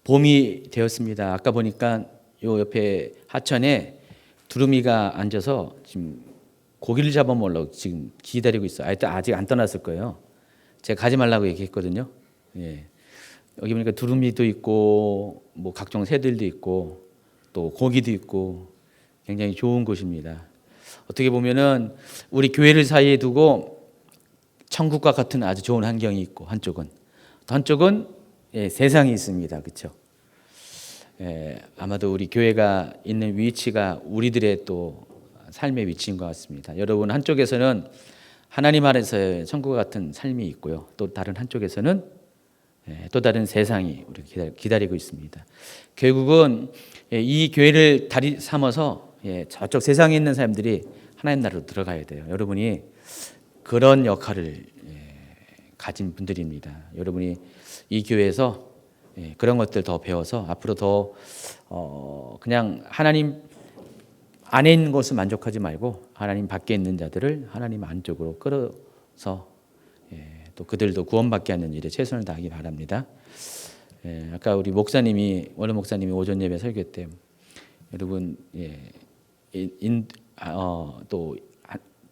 봄이 되었습니다. 아까 보니까 요 옆에 하천에 두루미가 앉아서 지금 고기를 잡아먹으려고 지금 기다리고 있어요. 아직 안 떠났을 거예요. 제가 가지 말라고 얘기했거든요. 예. 여기 보니까 두루미도 있고 뭐 각종 새들도 있고 또 고기도 있고 굉장히 좋은 곳입니다. 어떻게 보면은 우리 교회를 사이에 두고 천국과 같은 아주 좋은 환경이 있고 한쪽은 세상이 있습니다. 그렇죠? 아마도 우리 교회가 있는 위치가 우리들의 또 삶의 위치인 것 같습니다. 여러분, 한쪽에서는 하나님 아래서의 천국과 같은 삶이 있고요. 또 다른 한쪽에서는 또 다른 세상이 우리 기다리고 있습니다. 결국은 이 교회를 다리 삼아서 저쪽 세상에 있는 사람들이 하나님 나라로 들어가야 돼요. 여러분이 그런 역할을 가진 분들입니다. 여러분이 이 교회에서 그런 것들 더 배워서 앞으로 더 그냥 하나님 안에 있는 것을 만족하지 말고 하나님 밖에 있는 자들을 하나님 안쪽으로 끌어서 또 그들도 구원받게 하는 일에 최선을 다하기 바랍니다. 아까 우리 원로 목사님이 오전 예배 설교 때 여러분 또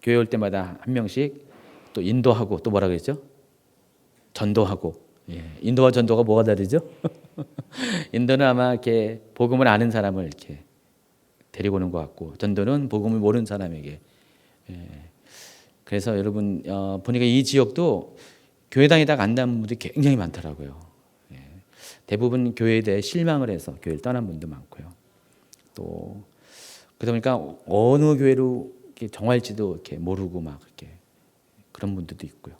교회 올 때마다 한 명씩 또 인도하고 또 뭐라 그랬죠? 전도하고. 인도와 전도가 뭐가 다르죠? 인도는 아마 이렇게 복음을 아는 사람을 이렇게 데리고 오는 것 같고, 전도는 복음을 모르는 사람에게. 그래서 여러분 보니까 이 지역도 교회 다니다가 안 다는 분들이 굉장히 많더라고요. 대부분 교회에 대해 실망을 해서 교회를 떠난 분도 많고요. 또 그러다 보니까 어느 교회로 이렇게 정할지도 이렇게 모르고 막 이렇게 그런 분들도 있고요.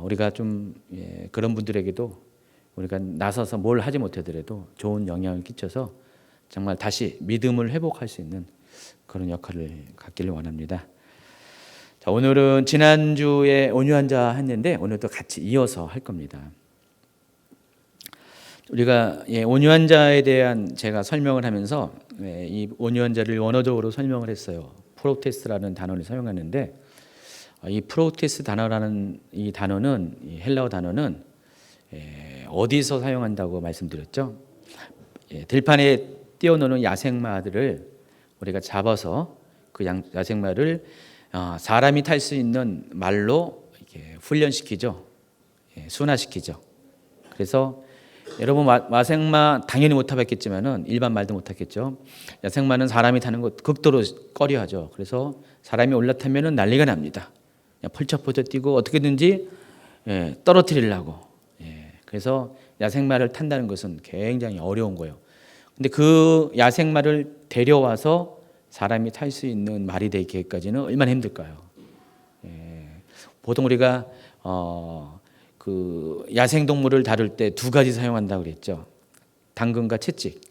우리가 좀 그런 분들에게도 우리가 나서서 뭘 하지 못하더라도 좋은 영향을 끼쳐서 정말 다시 믿음을 회복할 수 있는 그런 역할을 갖기를 원합니다. 자, 오늘은 지난주에 온유한 자 했는데 오늘도 같이 이어서 할 겁니다. 우리가 온유한 자에 대한 제가 설명을 하면서 이 온유한 자를 원어적으로 설명을 했어요. 프로테스라는 단어를 사용하는데 이 프로테스 단어라는 이 단어는 이 헬라어 단어는 어디서 사용한다고 말씀드렸죠? 들판에 띄워놓는 야생마들을 우리가 잡아서 그 야생마를 사람이 탈 수 있는 말로 이렇게 훈련시키죠. 순화시키죠. 그래서 여러분 야생마 당연히 못 타봤겠지만은 일반 말도 못 타겠죠. 야생마는 사람이 타는 것 극도로 꺼려하죠. 그래서 사람이 올라타면은 난리가 납니다. 펄쩍펄쩍 뛰고 어떻게든지 떨어뜨리려고. 그래서 야생마를 탄다는 것은 굉장히 어려운 거예요. 근데 그 야생마를 데려와서 사람이 탈 수 있는 말이 되기까지는 얼마나 힘들까요? 보통 우리가 그 야생 동물을 다룰 때 두 가지 사용한다고 그랬죠. 당근과 채찍.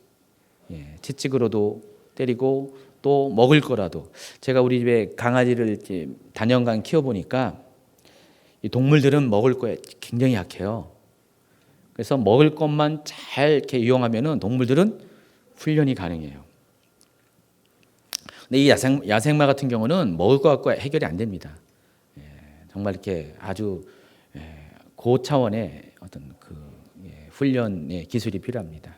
채찍으로도 때리고 또 먹을 거라도. 제가 우리 집에 강아지를 이렇게 단연간 키워보니까 이 동물들은 먹을 거에 굉장히 약해요. 그래서 먹을 것만 잘 이렇게 이용하면은 동물들은 훈련이 가능해요. 근데 이 야생마 같은 경우는 먹을 것 갖고 해결이 안 됩니다. 정말 이렇게 아주 고차원의 어떤 그 훈련의 기술이 필요합니다.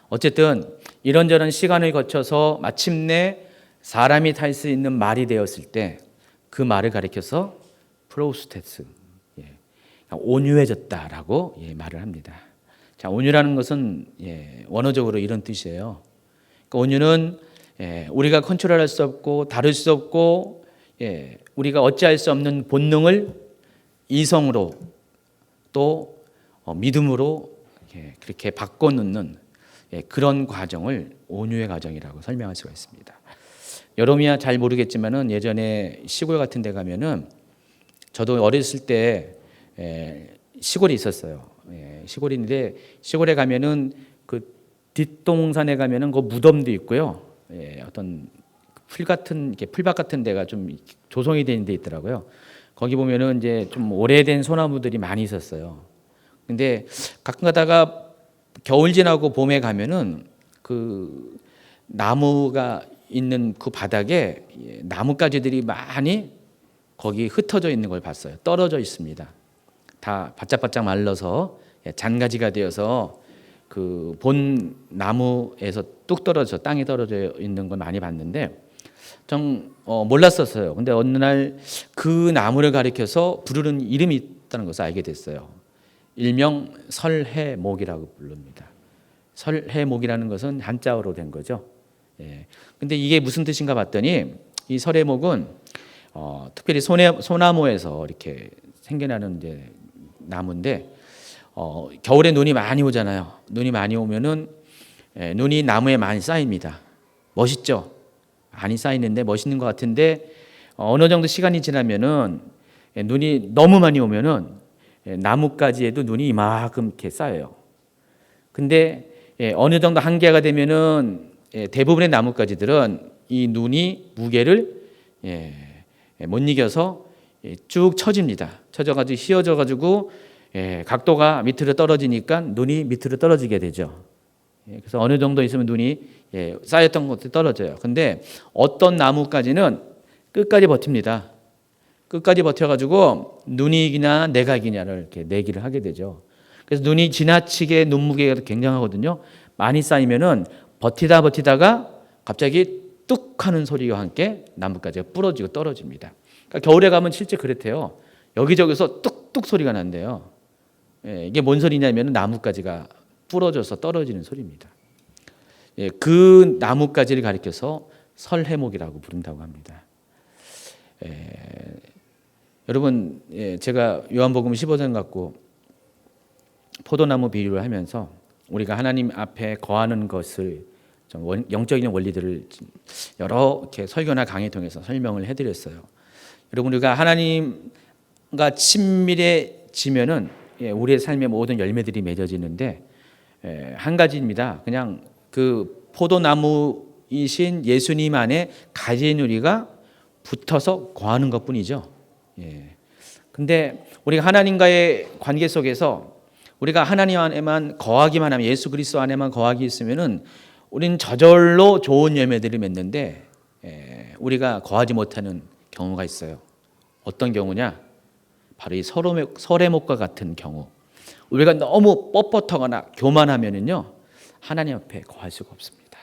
어쨌든 이런저런 시간을 거쳐서 마침내 사람이 탈 수 있는 말이 되었을 때 그 말을 가리켜서 프로스테스, 온유해졌다라고 말을 합니다. 자, 온유라는 것은 원어적으로 이런 뜻이에요. 그러니까 온유는 우리가 컨트롤할 수 없고 다룰 수 없고 우리가 어찌할 수 없는 본능을 이성으로 또 믿음으로 그렇게 바꿔놓는 그런 과정을 온유의 과정이라고 설명할 수가 있습니다. 여러분이야 잘 모르겠지만은 예전에 시골 같은 데 가면은 저도 어렸을 때 시골이 있었어요. 시골인데 시골에 가면은 그 뒷동산에 가면은 그 무덤도 있고요. 어떤 풀밭 같은 데가 좀 조성이 된 데 있더라고요. 거기 보면은 이제 좀 오래된 소나무들이 많이 있었어요. 근데 가끔 가다가 겨울 지나고 봄에 가면은 그 나무가 있는 그 바닥에 나뭇가지들이 많이 거기 흩어져 있는 걸 봤어요. 떨어져 있습니다. 다 바짝바짝 말라서 잔가지가 되어서 그 본 나무에서 뚝 떨어져 땅에 떨어져 있는 걸 많이 봤는데 좀 몰랐었어요. 근데 어느 날 그 나무를 가리켜서 부르는 이름이 있다는 것을 알게 됐어요. 일명 설해목이라고 부릅니다. 설해목이라는 것은 한자어로 된 거죠. 예. 근데 이게 무슨 뜻인가 봤더니 이 설해목은 특별히 소나무에서 이렇게 생겨나는 이제 나무인데 겨울에 눈이 많이 오잖아요. 눈이 많이 오면은 눈이 나무에 많이 쌓입니다. 멋있죠? 많이 쌓이는데 멋있는 것 같은데 어느 정도 시간이 지나면은 눈이 너무 많이 오면은 나뭇가지에도 눈이 이만큼 이렇게 쌓여요. 근데 어느 정도 한계가 되면은 대부분의 나뭇가지들은 이 눈이 무게를 못 이겨서 쭉 처집니다. 처져가지고 휘어져가지고 각도가 밑으로 떨어지니까 눈이 밑으로 떨어지게 되죠. 그래서 어느 정도 있으면 눈이 쌓였던 것도 떨어져요. 근데 어떤 나뭇가지는 끝까지 버팁니다. 끝까지 버텨가지고 눈이 이기냐 내가 이기냐를 이렇게 내기를 하게 되죠. 그래서 눈이 지나치게 눈무게가 굉장하거든요. 많이 쌓이면은 버티다가 갑자기 뚝 하는 소리와 함께 나뭇가지가 부러지고 떨어집니다. 그러니까 겨울에 가면 실제 그렇대요. 여기저기서 뚝뚝 소리가 난대요. 이게 뭔 소리냐면 나뭇가지가 부러져서 떨어지는 소리입니다. 그 나뭇가지를 가리켜서 설해목이라고 부른다고 합니다. 여러분, 제가 요한복음 15장 갖고 포도나무 비유를 하면서 우리가 하나님 앞에 거하는 것을 좀 영적인 원리들을 여러 이렇게 설교나 강의 통해서 설명을 해드렸어요. 여러분, 우리가 하나님과 친밀해지면은 우리의 삶의 모든 열매들이 맺어지는데 한 가지입니다. 그냥 그 포도나무이신 예수님 안에 가진 우리가 붙어서 거하는 것뿐이죠. 근데 우리가 하나님과의 관계 속에서 우리가 하나님 안에만 거하기만 하면 예수 그리스도 안에만 거하기 있으면은 우리는 저절로 좋은 열매들을 맺는데 우리가 거하지 못하는 경우가 있어요. 어떤 경우냐? 바로 이 설해목과 같은 경우. 우리가 너무 뻣뻣하거나 교만하면은요 하나님 앞에 거할 수가 없습니다.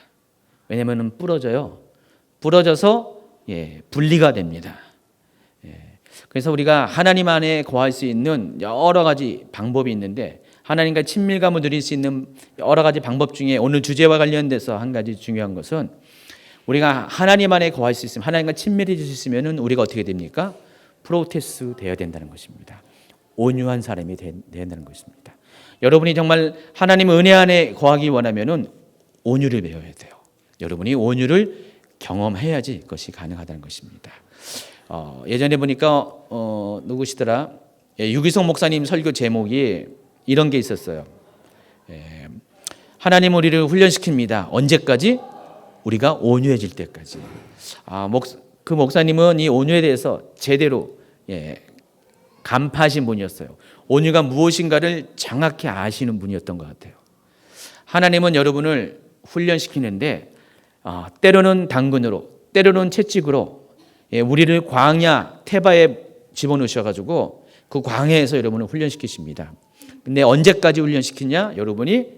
왜냐하면 부러져요. 부러져서 분리가 됩니다. 그래서 우리가 하나님 안에 거할 수 있는 여러 가지 방법이 있는데 하나님과 친밀감을 누릴 수 있는 여러 가지 방법 중에 오늘 주제와 관련돼서 한 가지 중요한 것은 우리가 하나님 안에 거할 수 있으면 하나님과 친밀해질 수 있으면 우리가 어떻게 됩니까? 프로테스 되어야 된다는 것입니다. 온유한 사람이 된다는 것입니다. 여러분이 정말 하나님 은혜 안에 거하기 원하면은 온유를 배워야 돼요. 여러분이 온유를 경험해야지 그것이 가능하다는 것입니다. 예전에 보니까 누구시더라? 유기성 목사님 설교 제목이 이런 게 있었어요. 하나님 우리를 훈련시킵니다. 언제까지? 우리가 온유해질 때까지. 그 목사님은 이 온유에 대해서 제대로 간파하신 분이었어요. 온유가 무엇인가를 정확히 아시는 분이었던 것 같아요. 하나님은 여러분을 훈련시키는데 때로는 당근으로 때로는 채찍으로 우리를 광야 태바에 집어넣으셔가지고 그 광야에서 여러분을 훈련시키십니다. 근데 언제까지 훈련시키냐? 여러분이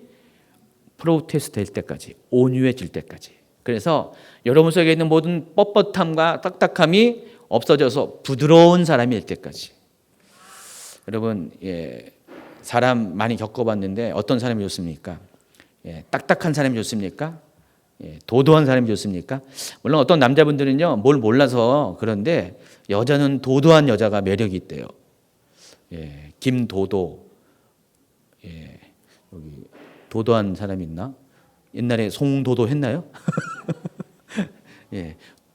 프로테스 될 때까지, 온유해질 때까지. 그래서 여러분 속에 있는 모든 뻣뻣함과 딱딱함이 없어져서 부드러운 사람이 될 때까지. 여러분, 사람 많이 겪어봤는데 어떤 사람이 좋습니까? 딱딱한 사람이 좋습니까? 도도한 사람이 좋습니까? 물론 어떤 남자분들은요 뭘 몰라서 그런데 여자는 도도한 여자가 매력이 있대요. 김도도. 여기 도도한 사람이 있나? 옛날에 송도도 했나요?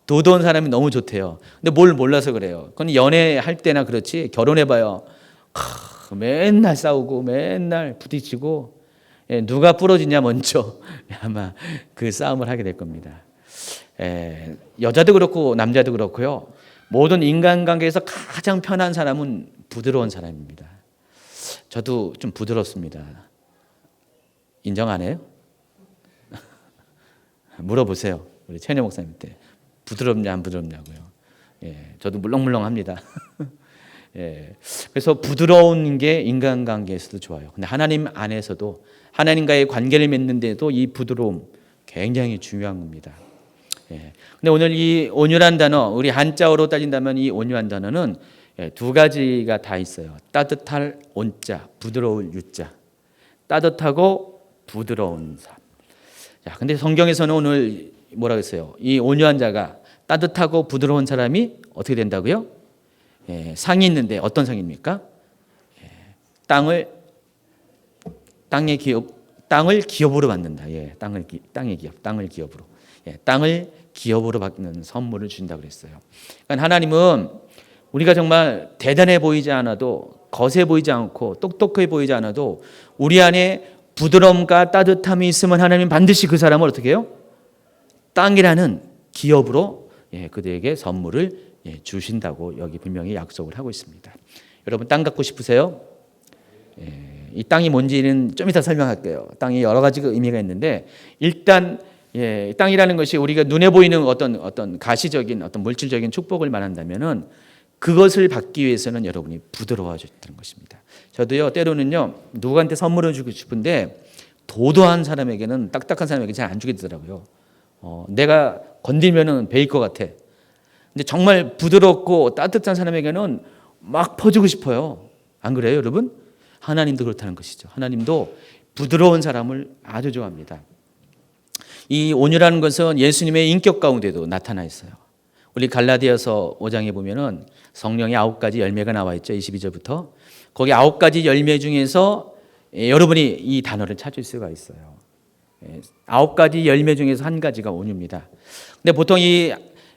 도도한 사람이 너무 좋대요. 근데 뭘 몰라서 그래요. 그건 연애할 때나 그렇지 결혼해봐요. 맨날 싸우고 맨날 부딪히고 누가 부러지냐 먼저 아마 그 싸움을 하게 될 겁니다. 여자도 그렇고 남자도 그렇고요. 모든 인간관계에서 가장 편한 사람은 부드러운 사람입니다. 저도 좀 부드럽습니다. 인정 안 해요? 물어보세요. 우리 최은혜 목사님한테 부드럽냐 안 부드럽냐고요. 저도 물렁물렁합니다. 예. 그래서 부드러운 게 인간관계에서도 좋아요. 근데 하나님 안에서도 하나님과의 관계를 맺는데도 이 부드러움 굉장히 중요한 겁니다. 예. 근데 오늘 이 온유란 단어, 우리 한자어로 따진다면 이 온유한 단어는 두 가지가 다 있어요. 따뜻할 온자, 부드러울 유자. 따뜻하고 부드러운 삶. 자, 근데 성경에서는 오늘 뭐라고 했어요? 이 온유한 자가 따뜻하고 부드러운 사람이 어떻게 된다고요? 예, 상이 있는데 어떤 상입니까? 예, 땅을 기업으로 받는다. 예, 땅을 기업으로. 예, 땅을 기업으로 받는 선물을 준다 그랬어요. 그러니까 하나님은 우리가 정말 대단해 보이지 않아도 거세 보이지 않고 똑똑해 보이지 않아도 우리 안에 부드러움과 따뜻함이 있으면 하나님 반드시 그 사람을 어떻게 해요? 땅이라는 기업으로 그들에게 선물을 주신다고 여기 분명히 약속을 하고 있습니다. 여러분 땅 갖고 싶으세요? 이 땅이 뭔지는 좀 이따 설명할게요. 땅이 여러 가지 의미가 있는데 일단 땅이라는 것이 우리가 눈에 보이는 어떤 가시적인 어떤 물질적인 축복을 말한다면은 그것을 받기 위해서는 여러분이 부드러워져야 되는 것입니다. 저도요 때로는요 누구한테 선물을 주고 싶은데 도도한 사람에게는 딱딱한 사람에게 잘 안 주게 되더라고요. 내가 건들면은 베일 것 같아. 근데 정말 부드럽고 따뜻한 사람에게는 막 퍼주고 싶어요. 안 그래요, 여러분? 하나님도 그렇다는 것이죠. 하나님도 부드러운 사람을 아주 좋아합니다. 이 온유라는 것은 예수님의 인격 가운데도 나타나 있어요. 우리 갈라디아서 5장에 보면은 성령의 9가지 열매가 나와 있죠. 22절부터. 거기 9가지 열매 중에서 여러분이 이 단어를 찾을 수가 있어요. 9가지 열매 중에서 한 가지가 온유입니다. 근데 보통 이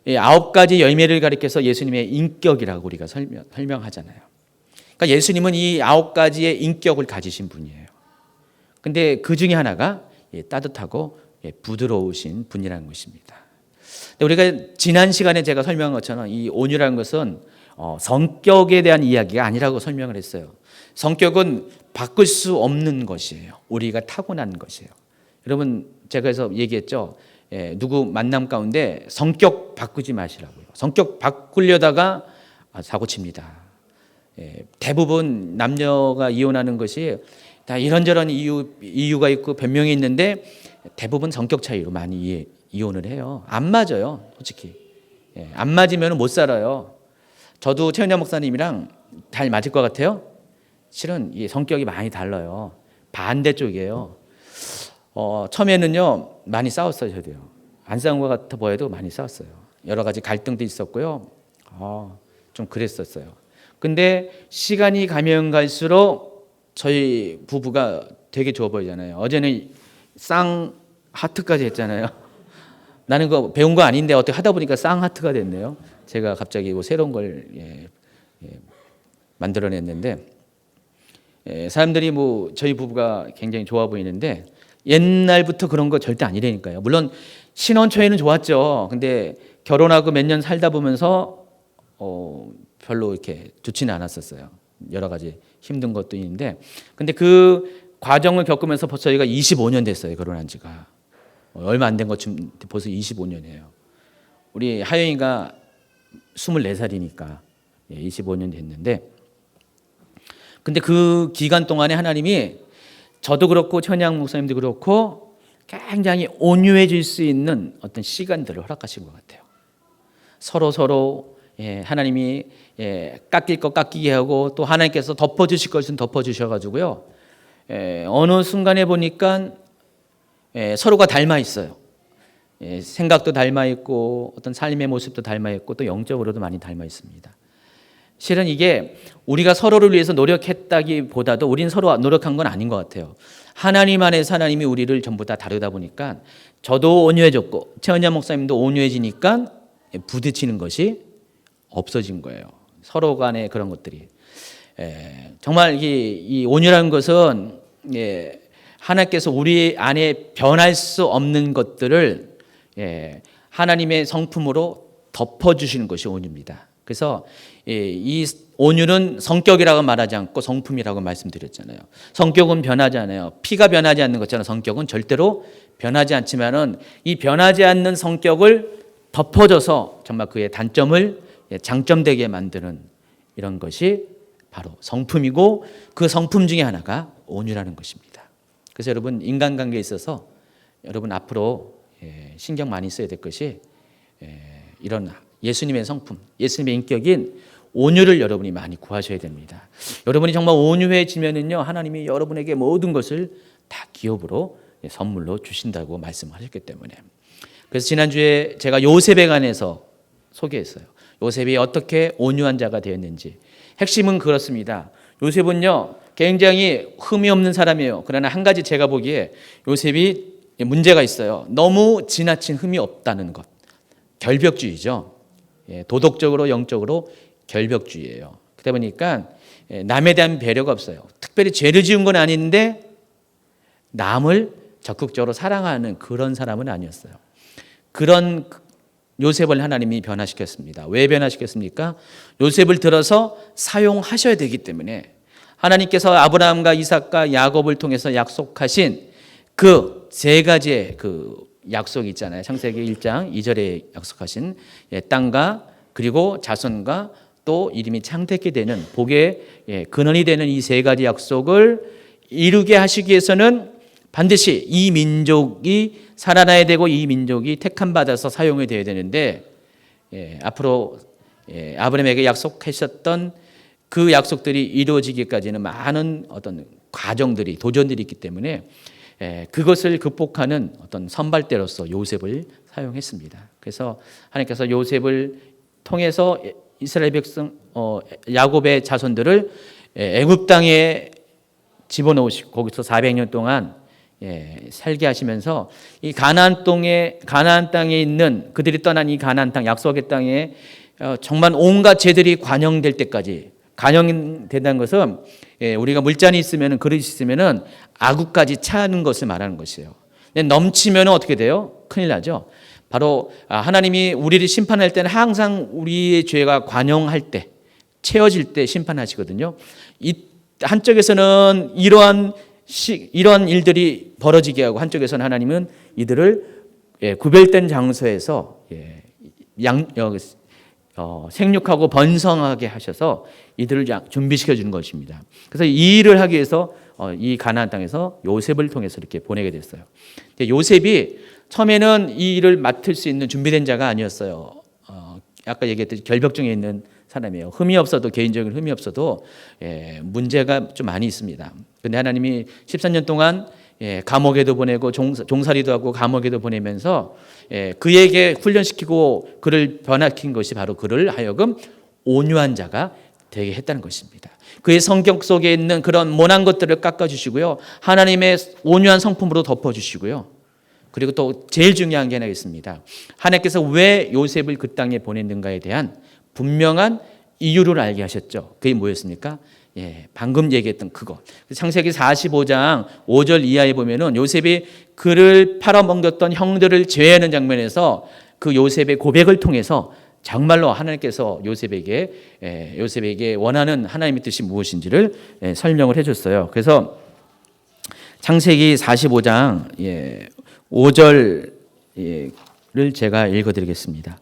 9가지 열매를 가리켜서 예수님의 인격이라고 우리가 설명하잖아요. 그러니까 예수님은 이 9가지의 인격을 가지신 분이에요. 근데 그 중에 하나가 따뜻하고 부드러우신 분이라는 것입니다. 우리가 지난 시간에 제가 설명한 것처럼 이 온유라는 것은 성격에 대한 이야기가 아니라고 설명을 했어요. 성격은 바꿀 수 없는 것이에요. 우리가 타고난 것이에요. 여러분 제가 그래서 얘기했죠. 누구 만남 가운데 성격 바꾸지 마시라고요. 성격 바꾸려다가 사고 칩니다. 대부분 남녀가 이혼하는 것이 다 이런저런 이유가 있고 변명이 있는데 대부분 성격 차이로 많이 이혼을 해요. 안 맞아요, 솔직히. 안 맞으면 못 살아요. 저도 최은영 목사님이랑 잘 맞을 것 같아요. 실은 이 성격이 많이 달라요. 반대쪽이에요. 처음에는요 많이 싸웠어요. 저도요. 안 싸운 것 같아 보여도 많이 싸웠어요. 여러 가지 갈등도 있었고요. 좀 그랬었어요. 근데 시간이 가면 갈수록 저희 부부가 되게 좋아 보이잖아요. 어제는 쌍 하트까지 했잖아요. 나는 그거 배운 거 아닌데 어떻게 하다 보니까 쌍 하트가 됐네요. 제가 갑자기 뭐 새로운 걸 만들어냈는데 사람들이 뭐 저희 부부가 굉장히 좋아 보이는데 옛날부터 그런 거 절대 아니라니까요. 물론 신혼 초에는 좋았죠. 근데 결혼하고 몇 년 살다 보면서 별로 이렇게 좋지는 않았었어요. 여러 가지 힘든 것도 있는데 근데 그 과정을 겪으면서 벌써 저희가 25년 됐어요. 결혼한 지가. 얼마 안 된 것쯤 벌써 25년이에요. 우리 하영이가 24살이니까 25년 됐는데 근데 그 기간 동안에 하나님이 저도 그렇고 천양 목사님도 그렇고 굉장히 온유해질 수 있는 어떤 시간들을 허락하신 것 같아요. 서로 하나님이 깎일 것 깎이게 하고 또 하나님께서 덮어주실 것은 덮어주셔가지고요. 어느 순간에 보니까 서로가 닮아 있어요. 생각도 닮아 있고 어떤 삶의 모습도 닮아 있고 또 영적으로도 많이 닮아 있습니다. 실은 이게 우리가 서로를 위해서 노력했다기보다도 우린 서로 노력한 건 아닌 것 같아요. 하나님 안에서 하나님이 우리를 전부 다 다루다 보니까 저도 온유해졌고 최은자 목사님도 온유해지니까 부딪히는 것이 없어진 거예요. 서로 간의 그런 것들이. 정말 이 온유라는 것은 하나님께서 우리 안에 변할 수 없는 것들을 하나님의 성품으로 덮어주시는 것이 온유입니다. 그래서 이 온유는 성격이라고 말하지 않고 성품이라고 말씀드렸잖아요. 성격은 변하지 않아요. 피가 변하지 않는 것처럼 성격은 절대로 변하지 않지만은 이 변하지 않는 성격을 덮어줘서 정말 그의 단점을 장점되게 만드는 이런 것이 바로 성품이고 그 성품 중에 하나가 온유라는 것입니다. 그래서 여러분 인간관계에 있어서 여러분 앞으로 신경 많이 써야 될 것이 이런 예수님의 성품, 예수님의 인격인 온유를 여러분이 많이 구하셔야 됩니다. 여러분이 정말 온유해지면은요, 하나님이 여러분에게 모든 것을 다 기업으로 선물로 주신다고 말씀하셨기 때문에. 그래서 지난주에 제가 요셉에 관해서 소개했어요. 요셉이 어떻게 온유한 자가 되었는지. 핵심은 그렇습니다. 요셉은요, 굉장히 흠이 없는 사람이에요. 그러나 한 가지 제가 보기에 요셉이 문제가 있어요. 너무 지나친 흠이 없다는 것. 결벽주의죠. 도덕적으로 영적으로 결벽주의예요. 그러다 보니까 남에 대한 배려가 없어요. 특별히 죄를 지은 건 아닌데 남을 적극적으로 사랑하는 그런 사람은 아니었어요. 그런 요셉을 하나님이 변화시켰습니다. 왜 변화시켰습니까? 요셉을 들어서 사용하셔야 되기 때문에 하나님께서 아브라함과 이삭과 야곱을 통해서 약속하신 그 세 가지의 그 약속이 있잖아요. 창세기 1장 2절에 약속하신 땅과 그리고 자손과 또 이름이 창택게 되는 복의 근원이 되는 이 세 가지 약속을 이루게 하시기 위해서는 반드시 이 민족이 살아나야 되고 이 민족이 택함 받아서 사용이 되어야 되는데 앞으로 아브라함에게 약속하셨던 그 약속들이 이루어지기까지는 많은 어떤 과정들이 도전들이 있기 때문에 그것을 극복하는 어떤 선발대로서 요셉을 사용했습니다. 그래서 하나님께서 요셉을 통해서 이스라엘 백성 야곱의 자손들을 애굽 땅에 집어넣으시고 거기서 400년 동안 살게 하시면서 이 가나안 땅에 있는 그들이 떠난 이 가나안 땅 약속의 땅에 정말 온갖 죄들이 관영될 때까지 관영된다는 것은 우리가 물잔이 있으면 그릇이 있으면 아구까지 차는 것을 말하는 것이에요. 넘치면 어떻게 돼요? 큰일 나죠. 바로 하나님이 우리를 심판할 때는 항상 우리의 죄가 관영할 때 채워질 때 심판하시거든요. 이 한쪽에서는 이러한 일들이 벌어지게 하고 한쪽에서는 하나님은 이들을 구별된 장소에서 생육하고 번성하게 하셔서 이들을 준비시켜 주는 것입니다. 그래서 이 일을 하기 위해서 이 가나안 땅에서 요셉을 통해서 이렇게 보내게 됐어요. 요셉이 처음에는 이 일을 맡을 수 있는 준비된 자가 아니었어요. 아까 얘기했듯이 결벽증에 있는 사람이에요. 흠이 없어도 개인적인 흠이 없어도 문제가 좀 많이 있습니다. 그런데 하나님이 14년 동안 감옥에도 보내고 종살이도 하고 감옥에도 보내면서 그에게 훈련시키고 그를 변화시킨 것이 바로 그를 하여금 온유한 자가 되게 했다는 것입니다. 그의 성격 속에 있는 그런 모난 것들을 깎아주시고요. 하나님의 온유한 성품으로 덮어주시고요. 그리고 또 제일 중요한 게 하나 있습니다. 하나님께서 왜 요셉을 그 땅에 보냈는가에 대한 분명한 이유를 알게 하셨죠. 그게 뭐였습니까? 방금 얘기했던 그거. 창세기 45장 5절 이하에 보면은 요셉이 그를 팔아먹였던 형들을 제외하는 장면에서 그 요셉의 고백을 통해서 정말로 하나님께서 요셉에게 원하는 하나님의 뜻이 무엇인지를 설명을 해줬어요. 그래서 창세기 45장 5절을 제가 읽어드리겠습니다.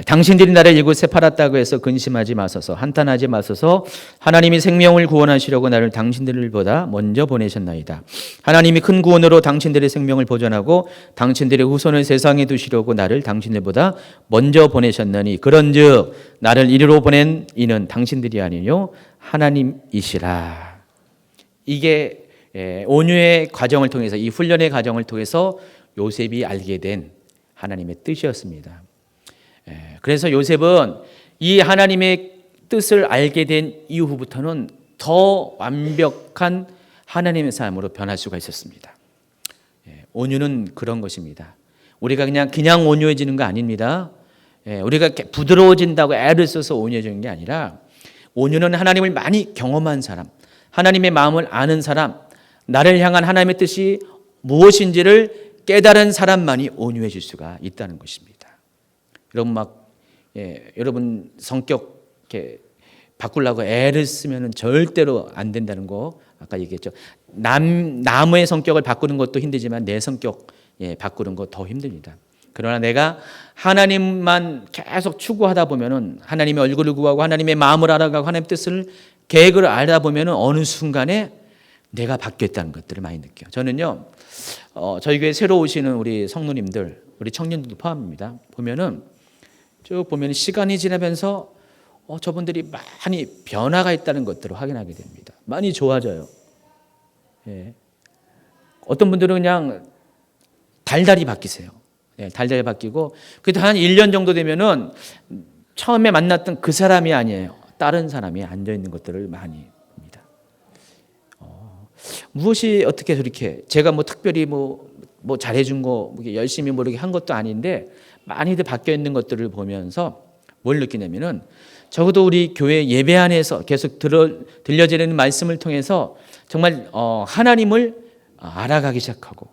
당신들이 나를 이곳에 팔았다고 해서 근심하지 마소서, 한탄하지 마소서. 하나님이 생명을 구원하시려고 나를 당신들보다 먼저 보내셨나이다. 하나님이 큰 구원으로 당신들의 생명을 보존하고 당신들의 후손을 세상에 두시려고 나를 당신들보다 먼저 보내셨나니 그런즉 나를 이리로 보낸 이는 당신들이 아니요 하나님이시라. 이게 온유의 과정을 통해서, 이 훈련의 과정을 통해서 요셉이 알게 된 하나님의 뜻이었습니다. 그래서 요셉은 이 하나님의 뜻을 알게 된 이후부터는 더 완벽한 하나님의 삶으로 변할 수가 있었습니다. 온유는 그런 것입니다. 우리가 그냥 온유해지는 거 아닙니다. 우리가 부드러워진다고 애를 써서 온유해지는 게 아니라 온유는 하나님을 많이 경험한 사람, 하나님의 마음을 아는 사람, 나를 향한 하나님의 뜻이 무엇인지를 깨달은 사람만이 온유해질 수가 있다는 것입니다. 여러분 성격 이렇게 바꾸려고 애를 쓰면은 절대로 안 된다는 거 아까 얘기했죠. 나무의 성격을 바꾸는 것도 힘들지만 내 성격 바꾸는 거 더 힘듭니다. 그러나 내가 하나님만 계속 추구하다 보면은 하나님의 얼굴을 구하고 하나님의 마음을 알아가고 하나님의 뜻을 계획을 알아보면은 어느 순간에 내가 바뀌었다는 것들을 많이 느껴요. 저는요, 저희 교회 새로 오시는 우리 성도님들, 우리 청년들도 포함입니다. 보면은 쭉 보면 시간이 지나면서 저분들이 많이 변화가 있다는 것들을 확인하게 됩니다. 많이 좋아져요. 예. 어떤 분들은 그냥 달달이 바뀌세요. 예, 달달이 바뀌고 그래도 한 1년 정도 되면은 처음에 만났던 그 사람이 아니에요. 다른 사람이 앉아 있는 것들을 많이 봅니다. 무엇이 어떻게 저렇게 제가 뭐 특별히 뭐 잘해준 거 열심히 모르게 한 것도 아닌데 많이들 바뀌어 있는 것들을 보면서 뭘 느끼냐면은 적어도 우리 교회 예배 안에서 계속 들려지는 말씀을 통해서 정말 하나님을 알아가기 시작하고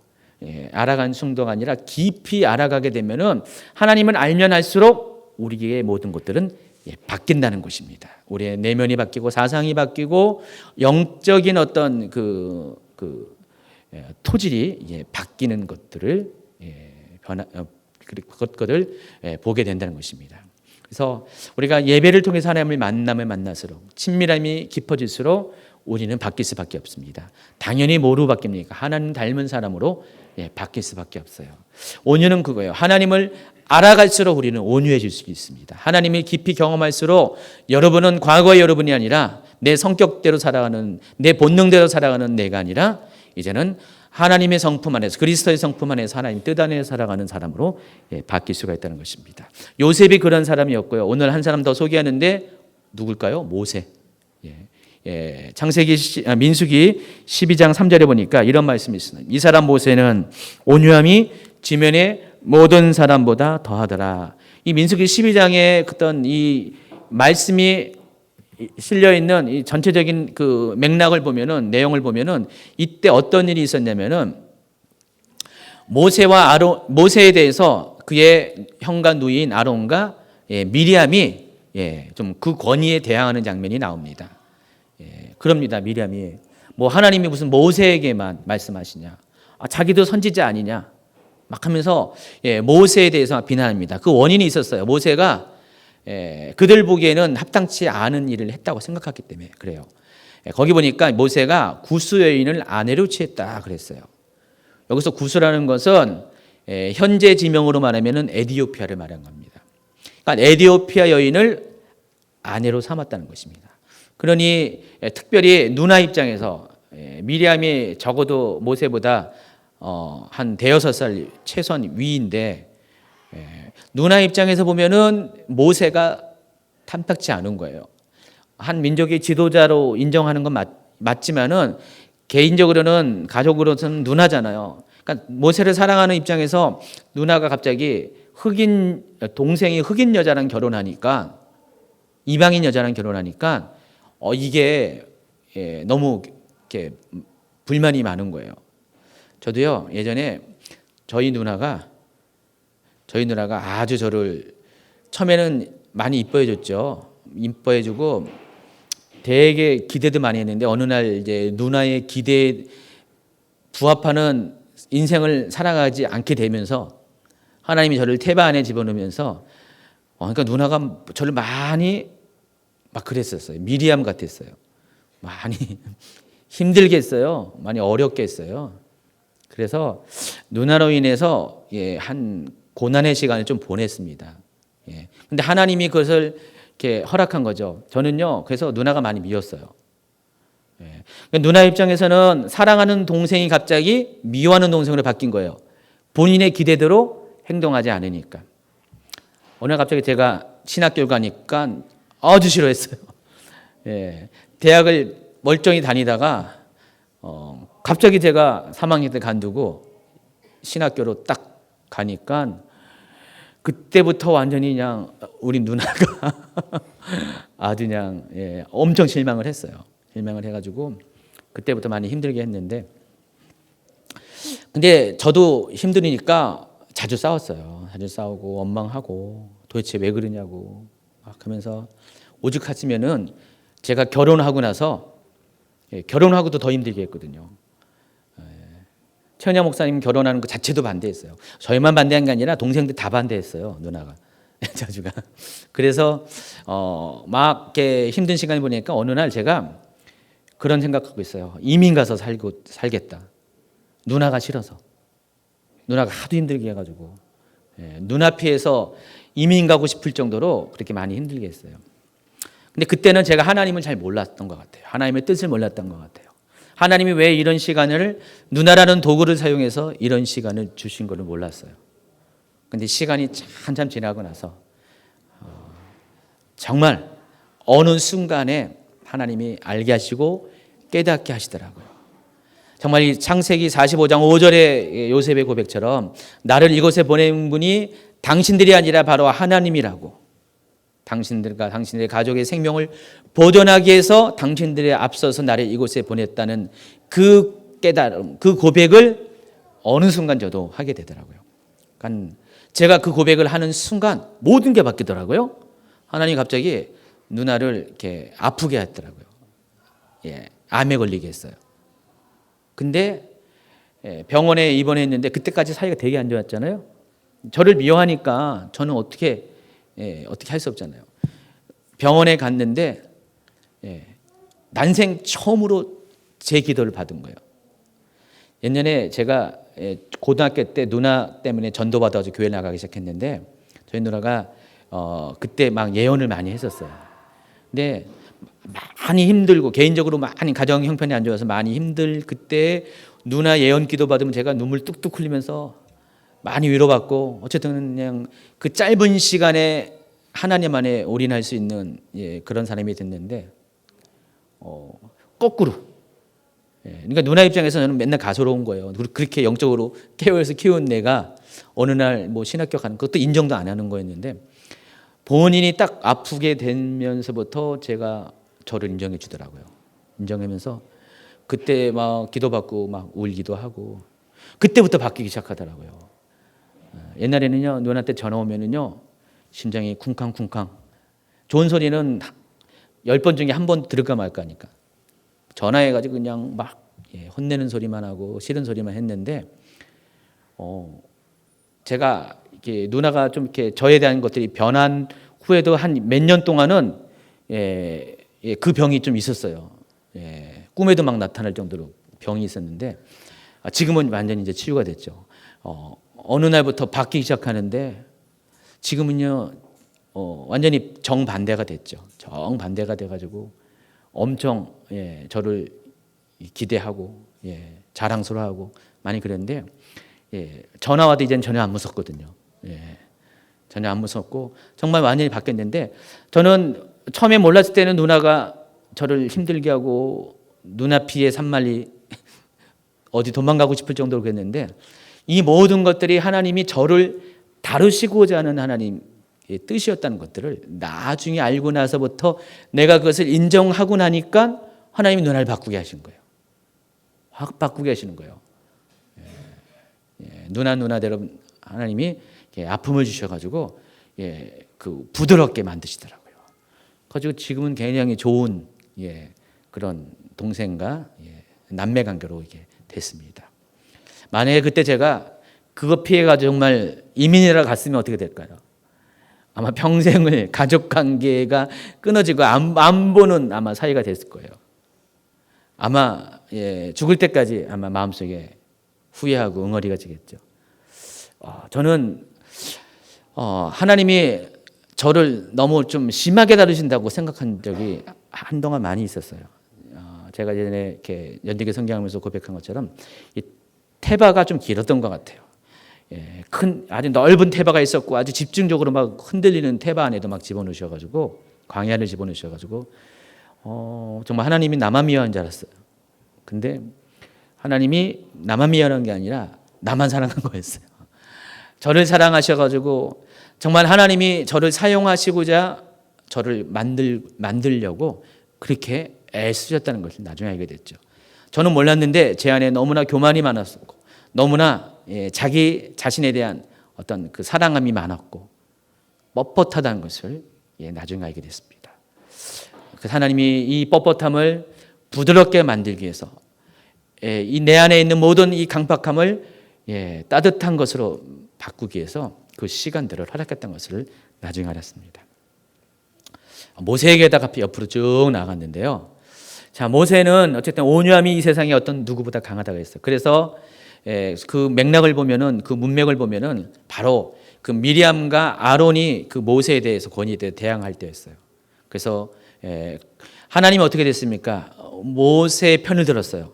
알아간 정도가 아니라 깊이 알아가게 되면은 하나님을 알면 알수록 우리의 모든 것들은 바뀐다는 것입니다. 우리의 내면이 바뀌고 사상이 바뀌고 영적인 어떤 토질이 바뀌는 것들을 그것들을 보게 된다는 것입니다. 그래서 우리가 예배를 통해서 하나님을 만날수록 친밀함이 깊어질수록 우리는 바뀔 수밖에 없습니다. 당연히 뭐로 바뀝니까? 하나님 닮은 사람으로 바뀔 수밖에 없어요. 온유는 그거예요. 하나님을 알아갈수록 우리는 온유해질 수 있습니다. 하나님을 깊이 경험할수록 여러분은 과거의 여러분이 아니라 내 성격대로 살아가는 내 본능대로 살아가는 내가 아니라 이제는 하나님의 성품 안에서 그리스도의 성품 안에서 하나님 뜻 안에 살아가는 사람으로 바뀔 수가 있다는 것입니다. 요셉이 그런 사람이었고요. 오늘 한 사람 더 소개하는데 누굴까요? 모세. 민수기 12장 3절에 보니까 이런 말씀이 있습니다. 이 사람 모세는 온유함이 지면의 모든 사람보다 더하더라. 이 민수기 12장에 어떤 이 말씀이 실려 있는 이 전체적인 그 맥락을 보면은 내용을 보면은 이때 어떤 일이 있었냐면은 모세에 대해서 그의 형과 누이인 아론과 미리암이 좀 그 권위에 대항하는 장면이 나옵니다. 그럽니다. 미리암이 뭐 하나님이 무슨 모세에게만 말씀하시냐? 자기도 선지자 아니냐? 막 하면서 모세에 대해서 비난합니다. 그 원인이 있었어요. 모세가 그들 보기에는 합당치 않은 일을 했다고 생각했기 때문에 그래요. 거기 보니까 모세가 구스 여인을 아내로 취했다 그랬어요. 여기서 구스라는 것은 현재 지명으로 말하면 에디오피아를 말한 겁니다. 그러니까 에디오피아 여인을 아내로 삼았다는 것입니다. 그러니 특별히 누나 입장에서 미리암이 적어도 모세보다 한 대여섯 살 최소한 위인데 누나 입장에서 보면은 모세가 탐탁치 않은 거예요. 한 민족의 지도자로 인정하는 건 맞지만은 개인적으로는 가족으로서는 누나잖아요. 그러니까 모세를 사랑하는 입장에서 누나가 갑자기 동생이 흑인 여자랑 결혼하니까 이방인 여자랑 결혼하니까 이게 너무 이렇게 불만이 많은 거예요. 저도요 예전에 저희 누나가 아주 저를 처음에는 많이 이뻐해줬죠. 이뻐해주고 되게 기대도 많이 했는데 어느 날 이제 누나의 기대에 부합하는 인생을 살아가지 않게 되면서 하나님이 저를 태바 안에 집어넣으면서 그러니까 누나가 저를 많이 막 그랬었어요. 미리암 같았어요. 많이 힘들게 했어요. 많이 어렵게 했어요. 그래서 누나로 인해서 한 고난의 시간을 좀 보냈습니다. 근데 하나님이 그것을 이렇게 허락한 거죠. 저는요, 그래서 누나가 많이 미웠어요. 누나 입장에서는 사랑하는 동생이 갑자기 미워하는 동생으로 바뀐 거예요. 본인의 기대대로 행동하지 않으니까. 어느 날 갑자기 제가 신학교를 가니까 아주 싫어했어요. 대학을 멀쩡히 다니다가 갑자기 제가 3학년 때 간두고 신학교로 딱 가니까 그때부터 완전히 그냥 우리 누나가 아주 그냥 엄청 실망을 했어요. 실망을 해가지고 그때부터 많이 힘들게 했는데 근데 저도 힘드니까 자주 싸웠어요. 자주 싸우고 원망하고 도대체 왜 그러냐고 막 하면서 오죽 했으면은 제가 결혼하고 나서 결혼하고도 더 힘들게 했거든요. 최은영 목사님 결혼하는 것 자체도 반대했어요. 저희만 반대한 게 아니라 동생들 다 반대했어요. 누나가. 자주가. 그래서 막 이렇게 힘든 시간을 보니까 어느 날 제가 그런 생각하고 있어요. 이민 가서 살겠다. 누나가 싫어서. 누나가 하도 힘들게 해가지고 눈앞에서 이민 가고 싶을 정도로 그렇게 많이 힘들게 했어요. 근데 그때는 제가 하나님을 잘 몰랐던 것 같아요. 하나님의 뜻을 몰랐던 것 같아요. 하나님이 왜 이런 시간을 누나라는 도구를 사용해서 이런 시간을 주신 것을 몰랐어요. 근데 시간이 한참 지나고 나서 정말 어느 순간에 하나님이 알게 하시고 깨닫게 하시더라고요. 정말 이 창세기 45장 5절의 요셉의 고백처럼 나를 이곳에 보낸 분이 당신들이 아니라 바로 하나님이라고, 당신들과 당신들의 가족의 생명을 보존하기 위해서 당신들에 앞서서 나를 이곳에 보냈다는 그 깨달음, 그 고백을 어느 순간 저도 하게 되더라고요. 그러니까 제가 그 고백을 하는 순간 모든 게 바뀌더라고요. 하나님이 갑자기 누나를 이렇게 아프게 했더라고요. 암에 걸리게 했어요. 근데 병원에 입원했는데 그때까지 사이가 되게 안 좋았잖아요. 저를 미워하니까 저는 어떻게 할 수 없잖아요. 병원에 갔는데 난생 처음으로 제 기도를 받은 거예요. 예전에 제가 고등학교 때 누나 때문에 전도받아서 교회 나가기 시작했는데 저희 누나가 그때 막 예언을 많이 했었어요. 근데 많이 힘들고 개인적으로 많이 가정 형편이 안 좋아서 많이 힘들 그때 누나 예언 기도 받으면 제가 눈물 뚝뚝 흘리면서 많이 위로받고 어쨌든 그냥 그 짧은 시간에 하나님 안에 올인할 수 있는 그런 사람이 됐는데 거꾸로 그러니까 누나 입장에서 저는 맨날 가소로운 거예요. 그렇게 영적으로 케어해서 키운 내가 어느 날 뭐 신학교 가는 것도 인정도 안 하는 거였는데 본인이 딱 아프게 되면서부터 제가 저를 인정해 주더라고요. 인정하면서 그때 막 기도받고 막 울기도 하고 그때부터 바뀌기 시작하더라고요. 옛날에는요 누나한테 전화 오면은요 심장이 쿵쾅쿵쾅. 좋은 소리는 10번 중에 1번 들을까 말까 하니까 전화해가지고 그냥 막 혼내는 소리만 하고 싫은 소리만 했는데 제가 이렇게 누나가 좀 이렇게 저에 대한 것들이 변한 후에도 한 몇 년 동안은 그 병이 좀 있었어요. 꿈에도 막 나타날 정도로 병이 있었는데 지금은 완전히 이제 치유가 됐죠. 어느 날부터 바뀌기 시작하는데 지금은요 완전히 정반대가 됐죠. 정반대가 돼가지고 엄청 저를 기대하고 자랑스러워하고 많이 그랬는데 전화 와도 이제는 전혀 안 무섭거든요. 전혀 안 무섭고 정말 완전히 바뀌었는데 저는 처음에 몰랐을 때는 누나가 저를 힘들게 하고 눈앞이에 산만리 어디 도망가고 싶을 정도로 그랬는데 이 모든 것들이 하나님이 저를 다루시고자 하는 하나님의 뜻이었다는 것들을 나중에 알고 나서부터 내가 그것을 인정하고 나니까 하나님이 누나를 바꾸게 하신 거예요. 확 바꾸게 하시는 거예요. 누나대로 하나님이 아픔을 주셔가지고 그 부드럽게 만드시더라고요. 그래서 지금은 굉장히 좋은 그런 동생과 남매 관계로 이게 됐습니다. 만약에 그때 제가 그거 피해가지고 정말 이민이라 갔으면 어떻게 될까요? 아마 평생을 가족 관계가 끊어지고 안 보는 아마 사이가 됐을 거예요. 아마 죽을 때까지 아마 마음속에 후회하고 응어리가 지겠죠. 저는 하나님이 저를 너무 좀 심하게 다루신다고 생각한 적이 한동안 많이 있었어요. 제가 예전에 이렇게 연대교 성경하면서 고백한 것처럼 이 태바가 좀 길었던 것 같아요. 큰 아주 넓은 태바가 있었고 아주 집중적으로 막 흔들리는 태바 안에도 막 집어넣으셔가지고 광야를 집어넣으셔가지고 정말 하나님이 나만 미워한 줄 알았어요. 근데 하나님이 나만 미워한 게 아니라 나만 사랑한 거였어요. 저를 사랑하셔가지고 정말 하나님이 저를 사용하시고자 저를 만들려고 그렇게 애쓰셨다는 것을 나중에 알게 됐죠. 저는 몰랐는데 제 안에 너무나 교만이 많았었고 너무나 자기 자신에 대한 어떤 그 사랑함이 많았고 뻣뻣하다는 것을 나중에 알게 됐습니다. 그래서 하나님이 이 뻣뻣함을 부드럽게 만들기 위해서 이 내 안에 있는 모든 이 강팍함을 따뜻한 것으로 바꾸기 위해서 그 시간들을 허락했던 것을 나중에 알았습니다. 모세에게다가 옆으로 쭉 나갔는데요. 자, 모세는 어쨌든 온유함이 이 세상에 어떤 누구보다 강하다고 했어요. 그래서 그 맥락을 보면은, 그 문맥을 보면은 바로 그 미리암과 아론이 그 모세에 대해서 권위에 대해 대항할 때였어요. 그래서 하나님이 어떻게 됐습니까? 모세의 편을 들었어요.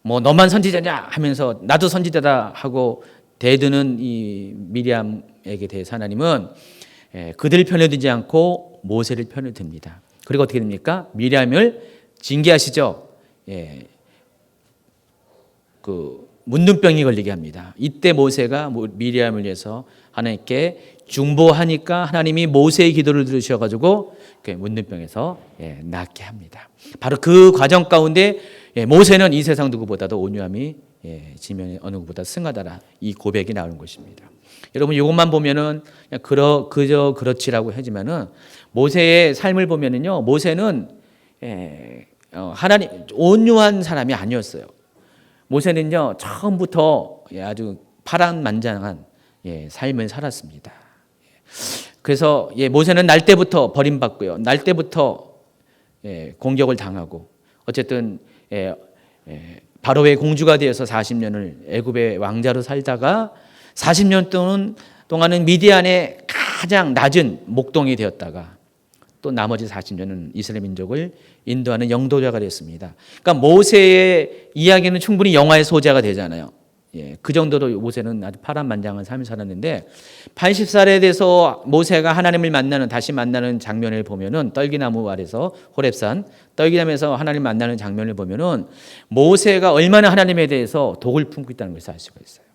뭐 너만 선지자냐 하면서 나도 선지자다 하고 대드는 이 미리암에게 대해서 하나님은 그들 편을 들지 않고 모세를 편을 듭니다. 그리고 어떻게 됩니까? 미리암을 징계하시죠. 그 문둥병이 걸리게 합니다. 이때 모세가 미리암을 위해서 하나님께 중보하니까 하나님이 모세의 기도를 들으셔가지고 문둥병에서 낫게 합니다. 바로 그 과정 가운데 모세는 이 세상 누구보다도 온유함이 지면에 어느 누구보다 승하다라 이 고백이 나오는 것입니다. 여러분 이것만 보면은 그저 그렇지라고 하지만은 모세의 삶을 보면은요, 모세는 하나님 온유한 사람이 아니었어요. 모세는요 처음부터 아주 파란만장한 삶을 살았습니다. 그래서 모세는 날 때부터 버림받고요, 날 때부터 공격을 당하고 어쨌든 바로의 공주가 되어서 40년을 애굽의 왕자로 살다가 40년 동안은 미디안의 가장 낮은 목동이 되었다가 또 나머지 40년은 이스라엘 민족을 인도하는 영도자가 됐습니다. 그러니까 모세의 이야기는 충분히 영화의 소재가 되잖아요. 그 정도로 모세는 아주 파란만장한 삶을 살았는데 80살에 돼서 모세가 하나님을 다시 만나는 장면을 보면은 떨기나무 아래서 호렙산 떨기나무에서 하나님 만나는 장면을 보면은 모세가 얼마나 하나님에 대해서 독을 품고 있다는 것을 알 수가 있어요.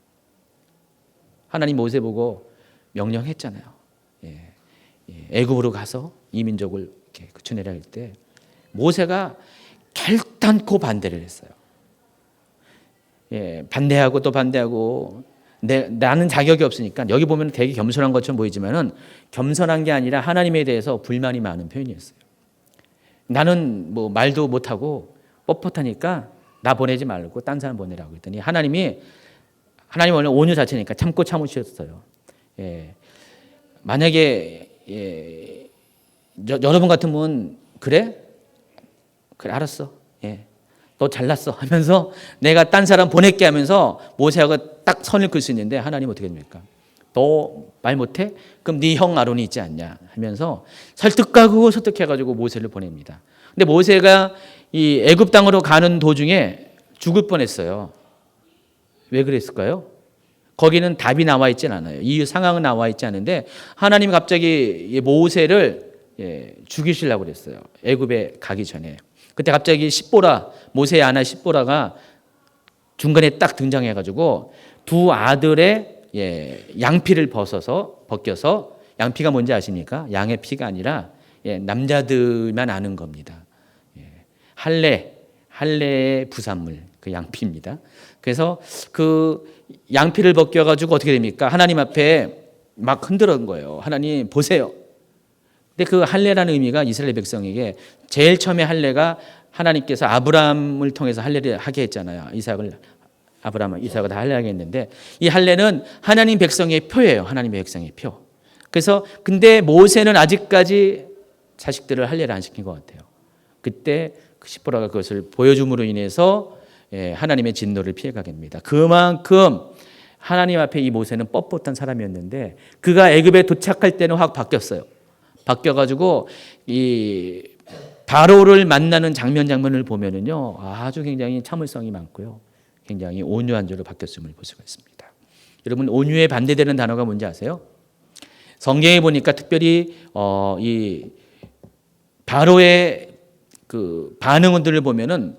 하나님 모세 보고 명령했잖아요. 애굽으로 가서 이 민족을 그쳐내라 할 때 모세가 결단코 반대를 했어요. 반대하고 또 반대하고 나는 자격이 없으니까 여기 보면 되게 겸손한 것처럼 보이지만은 겸손한 게 아니라 하나님에 대해서 불만이 많은 표현이었어요. 나는 뭐 말도 못하고 뻣뻣하니까 나 보내지 말고 딴 사람 보내라고 했더니 하나님 원래 온유 자체니까 참고 참으셨어요. 만약에 여러분 같으면 그래 알았어. 너 잘났어 하면서 내가 딴 사람 보낼게 하면서 모세하고 딱 선을 그을 수 있는데 하나님 어떻게 됩니까? 너 말 못해? 그럼 네 형 아론이 있지 않냐 하면서 설득하고 설득해가지고 모세를 보냅니다. 근데 모세가 이 애굽 땅으로 가는 도중에 죽을 뻔했어요. 왜 그랬을까요? 거기는 답이 나와 있진 않아요. 이 상황은 나와 있지 않은데 하나님이 갑자기 모세를 죽이시려고 그랬어요. 애굽에 가기 전에. 그때 갑자기 모세의 아나 십보라가 중간에 딱 등장해가지고 두 아들의 양피를 벗겨서 양피가 뭔지 아십니까? 양의 피가 아니라 남자들만 아는 겁니다. 할례의 부산물 그 양피입니다. 그래서 그 양피를 벗겨가지고 어떻게 됩니까? 하나님 앞에 막 흔들은 거예요. 하나님 보세요. 근데 그 할례라는 의미가 이스라엘 백성에게 제일 처음에 할례가 하나님께서 아브라함을 통해서 할례를 하게 했잖아요. 이삭을 다 할례하게 했는데 이 할례는 하나님 백성의 표예요. 하나님의 백성의 표. 그래서 근데 모세는 아직까지 자식들을 할례를 안 시킨 것 같아요. 그때 그 십보라가 그것을 보여줌으로 인해서 하나님의 진노를 피해가게 됩니다. 그만큼 하나님 앞에 이 모세는 뻣뻣한 사람이었는데 그가 애굽에 도착할 때는 확 바뀌었어요. 바뀌어가지고 이 바로를 만나는 장면을 보면은요 아주 굉장히 참을성이 많고요, 굉장히 온유한 자로 바뀌었음을 볼 수가 있습니다. 여러분 온유에 반대되는 단어가 뭔지 아세요? 성경에 보니까 특별히 이 바로의 그 반응들을 보면은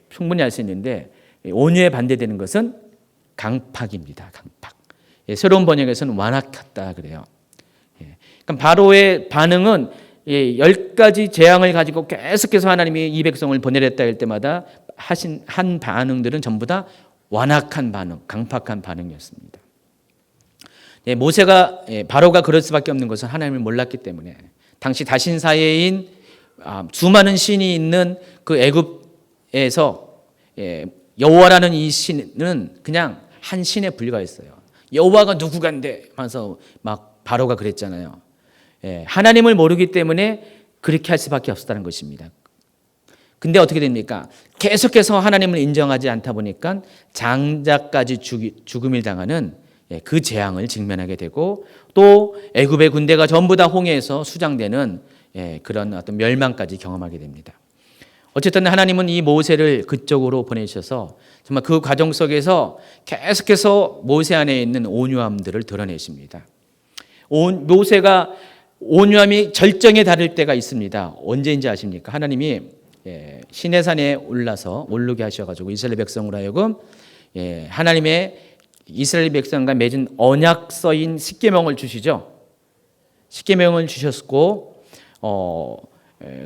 충분히 알 수 있는데 온유에 반대되는 것은 강팍입니다. 강팍. 새로운 번역에서는 완악했다 그래요. 그러니까 바로의 반응은 10가지 재앙을 가지고 계속해서 하나님이 이 백성을 보내랬다 할 때마다 하신 한 반응들은 전부 다 완악한 반응, 강팍한 반응이었습니다. 모세가 바로가 그럴 수밖에 없는 것은 하나님을 몰랐기 때문에 당시 다신사회인 수많은 신이 있는 그 애굽에서 여호와라는 이 신은 그냥 한 신에 불과했어요. 여호와가 누구간데 하면서 막 바로가 그랬잖아요. 하나님을 모르기 때문에 그렇게 할 수밖에 없었다는 것입니다. 근데 어떻게 됩니까? 계속해서 하나님을 인정하지 않다 보니까 장자까지 죽음을 당하는 그 재앙을 직면하게 되고, 또 애굽의 군대가 전부 다 홍해에서 수장되는 그런 어떤 멸망까지 경험하게 됩니다. 어쨌든 하나님은 이 모세를 그쪽으로 보내셔서 정말 그 과정 속에서 계속해서 모세 안에 있는 온유함들을 드러내십니다. 모세가 온유함이 절정에 달할 때가 있습니다. 언제인지 아십니까? 하나님이 시내산에 오르게 하셔가지고 이스라엘 백성으로 하여금 하나님의 이스라엘 백성과 맺은 언약서인 십계명을 주시죠. 십계명을 주셨고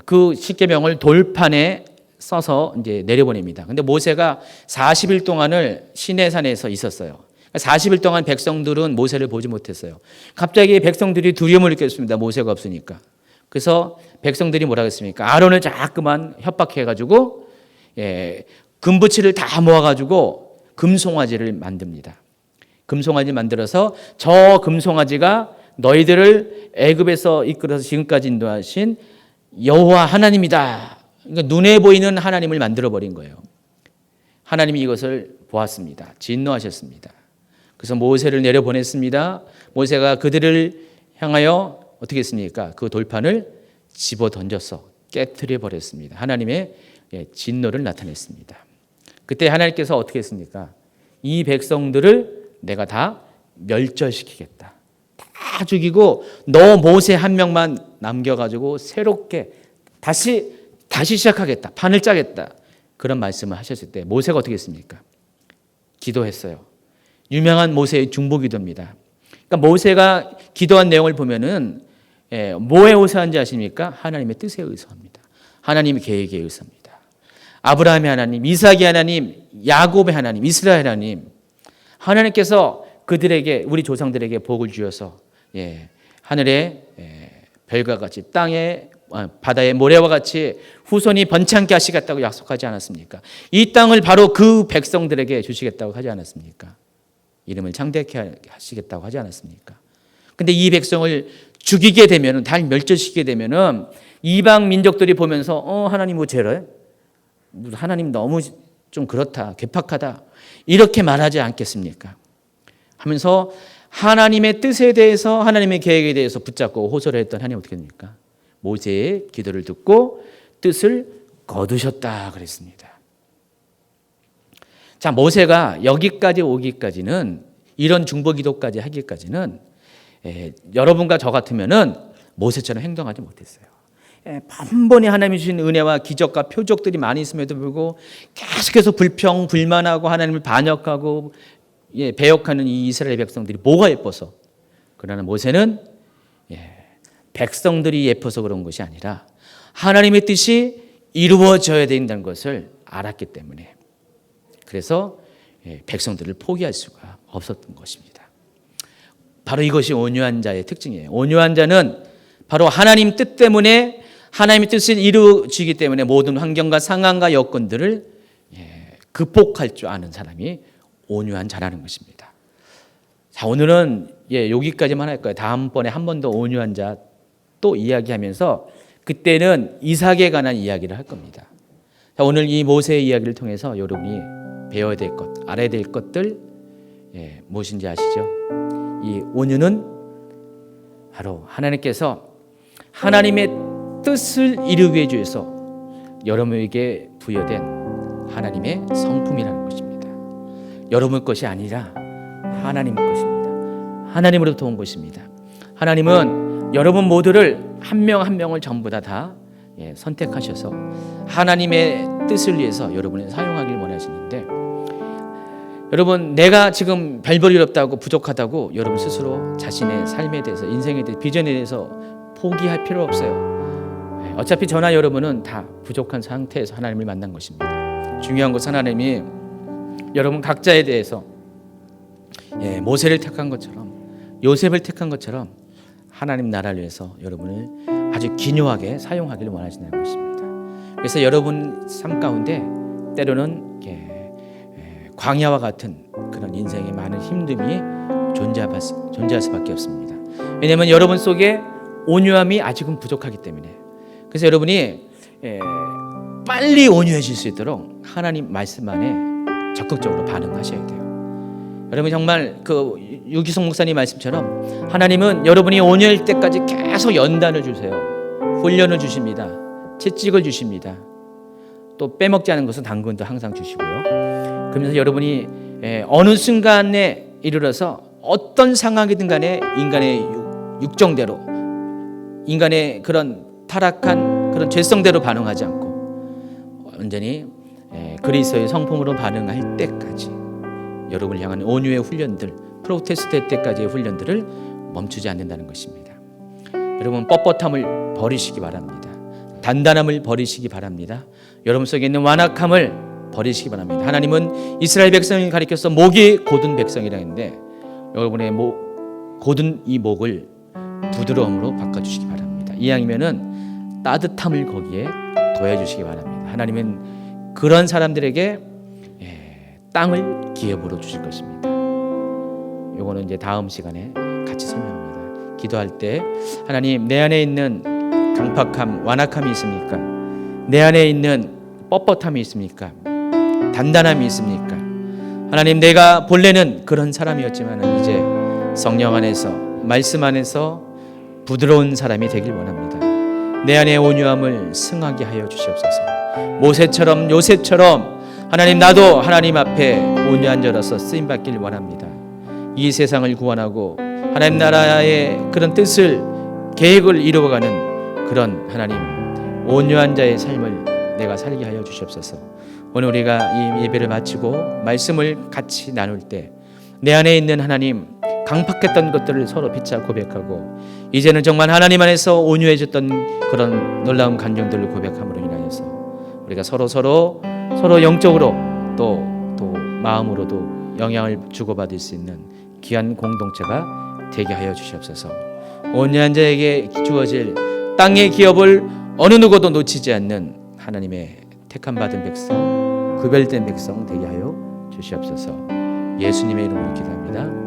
그 십계명을 돌판에 써서 이제 내려보냅니다. 근데 모세가 40일 동안을 시내산에서 있었어요. 40일 동안 백성들은 모세를 보지 못했어요. 갑자기 백성들이 두려움을 느꼈습니다. 모세가 없으니까. 그래서 백성들이 뭐라 했습니까? 아론을 자꾸만 협박해가지고 금붙이를 다 모아가지고 금송아지를 만듭니다. 금송아지 만들어서 저 금송아지가 너희들을 애굽에서 이끌어서 지금까지 인도하신 여호와 하나님이다. 그러니까 눈에 보이는 하나님을 만들어 버린 거예요. 하나님이 이것을 보았습니다. 진노하셨습니다. 그래서 모세를 내려보냈습니다. 모세가 그들을 향하여 어떻게 했습니까? 그 돌판을 집어 던져서 깨트려 버렸습니다. 하나님의 진노를 나타냈습니다. 그때 하나님께서 어떻게 했습니까? 이 백성들을 내가 다 멸절시키겠다. 다 죽이고 너 모세 한 명만 남겨가지고 새롭게 다시 시작하겠다. 판을 짜겠다. 그런 말씀을 하셨을 때 모세가 어떻게 했습니까? 기도했어요. 유명한 모세의 중보기도입니다. 그러니까 모세가 기도한 내용을 보면은 뭐에 의소한지 아십니까? 하나님의 뜻에 의소합니다. 하나님의 계획에 의소합니다. 아브라함의 하나님, 이삭의 하나님, 야곱의 하나님, 이스라엘 하나님, 하나님께서 그들에게 우리 조상들에게 복을 주셔서 하늘의 별과 같이 땅의 바다의 모래와 같이 후손이 번창케 하시겠다고 약속하지 않았습니까? 이 땅을 바로 그 백성들에게 주시겠다고 하지 않았습니까? 이름을 창대케 하시겠다고 하지 않았습니까? 근데 이 백성을 죽이게 되면은, 다 멸절시키게 되면은 이방 민족들이 보면서 하나님 뭐 저래? 하나님 너무 좀 그렇다, 괴팍하다, 이렇게 말하지 않겠습니까? 하면서 하나님의 뜻에 대해서, 하나님의 계획에 대해서 붙잡고 호소를 했던 하나님 어떻게 됩니까? 모세의 기도를 듣고 뜻을 거두셨다 그랬습니다. 자, 모세가 여기까지 오기까지는, 이런 중보기도까지 하기까지는 여러분과 저 같으면은 모세처럼 행동하지 못했어요. 번번이 하나님이 주신 은혜와 기적과 표적들이 많이 있음에도 불구하고 계속해서 불평, 불만하고 하나님을 반역하고 배역하는 이 이스라엘 백성들이 뭐가 예뻐서. 그러나 모세는 백성들이 예뻐서 그런 것이 아니라 하나님의 뜻이 이루어져야 된다는 것을 알았기 때문에, 그래서 백성들을 포기할 수가 없었던 것입니다. 바로 이것이 온유한 자의 특징이에요. 온유한 자는 바로 하나님 뜻 때문에, 하나님의 뜻을 이루어지기 때문에 모든 환경과 상황과 여건들을 극복할 줄 아는 사람이 온유한 자라는 것입니다. 자, 오늘은 여기까지만 할 거예요. 다음번에 한 번 더 온유한 자 또 이야기하면서 그때는 이삭에 관한 이야기를 할 겁니다. 자, 오늘 이 모세의 이야기를 통해서 여러분이 배워야 될 것, 알아야 될 것들 무엇인지 아시죠? 이 온유는 바로 하나님께서 하나님의 뜻을 이루기 위해서 여러분에게 부여된 하나님의 성품이라는 것입니다. 여러분 것이 아니라 하나님 것입니다. 하나님으로부터 온 것입니다. 하나님은 여러분 모두를 한 명 한 명을 전부 다 선택하셔서 하나님의 뜻을 위해서 여러분을 사용하길 원하시는데, 여러분, 내가 지금 별볼일 없다고, 부족하다고 여러분 스스로 자신의 삶에 대해서, 인생에 대해서, 비전에 대해서 포기할 필요 없어요. 어차피 저나 여러분은 다 부족한 상태에서 하나님을 만난 것입니다. 중요한 것은 하나님이 여러분 각자에 대해서 모세를 택한 것처럼, 요셉을 택한 것처럼 하나님 나라를 위해서 여러분을 아주 기묘하게 사용하기를 원하신다는 것입니다. 그래서 여러분 삶 가운데 때로는 광야와 같은 그런 인생의 많은 힘듦이 존재할 수밖에 없습니다. 왜냐하면 여러분 속에 온유함이 아직은 부족하기 때문에. 그래서 여러분이 빨리 온유해질 수 있도록 하나님 말씀 안에 적극적으로 반응하셔야 돼요. 여러분 정말 그 유기성 목사님 말씀처럼 하나님은 여러분이 온유할 때까지 계속 연단을 주세요. 훈련을 주십니다. 채찍을 주십니다. 또 빼먹지 않은 것은 당근도 항상 주시고요. 그러면서 여러분이 어느 순간에 이르러서 어떤 상황이든 간에 인간의 육정대로, 인간의 그런 타락한 그런 죄성대로 반응하지 않고 온전히 그리스도의 성품으로 반응할 때까지 여러분을 향한 온유의 훈련들, 프로테스트 때까지의 훈련들을 멈추지 않는다는 것입니다. 여러분 뻣뻣함을 버리시기 바랍니다. 단단함을 버리시기 바랍니다. 여러분 속에 있는 완악함을 버리시기 바랍니다. 하나님은 이스라엘 백성을 가리켜서 목이 곧은 백성이라 했는데 여러분의 곧은 이 목을 부드러움으로 바꿔주시기 바랍니다. 이왕이면은 따뜻함을 거기에 더해주시기 바랍니다. 하나님은 그런 사람들에게 땅을 기업으로 주실 것입니다. 요거는 이제 다음 시간에 같이 설명합니다. 기도할 때 하나님, 내 안에 있는 강팍함, 완악함이 있습니까? 내 안에 있는 뻣뻣함이 있습니까? 단단함이 있습니까? 하나님, 내가 본래는 그런 사람이었지만 이제 성령 안에서, 말씀 안에서 부드러운 사람이 되길 원합니다. 내 안에 온유함을 승하게 하여 주시옵소서. 모세처럼, 요셉처럼 하나님, 나도 하나님 앞에 온유한 자로서 쓰임받길 원합니다. 이 세상을 구원하고 하나님 나라의 그런 뜻을, 계획을 이루어가는 그런 하나님 온유한 자의 삶을 내가 살게 하여 주시옵소서. 오늘 우리가 이 예배를 마치고 말씀을 같이 나눌 때 내 안에 있는 하나님, 강팍했던 것들을 서로 피차 고백하고 이제는 정말 하나님 안에서 온유해졌던 그런 놀라운 감정들을 고백함으로 인하여서 우리가 서로 영적으로 또 마음으로도 영향을 주고받을 수 있는 귀한 공동체가 되게 하여 주시옵소서. 온유한 자에게 주어질 땅의 기업을 어느 누구도 놓치지 않는 하나님의 택함 받은 백성, 구별된 백성 되게 하여 주시옵소서. 예수님의 이름으로 기도합니다.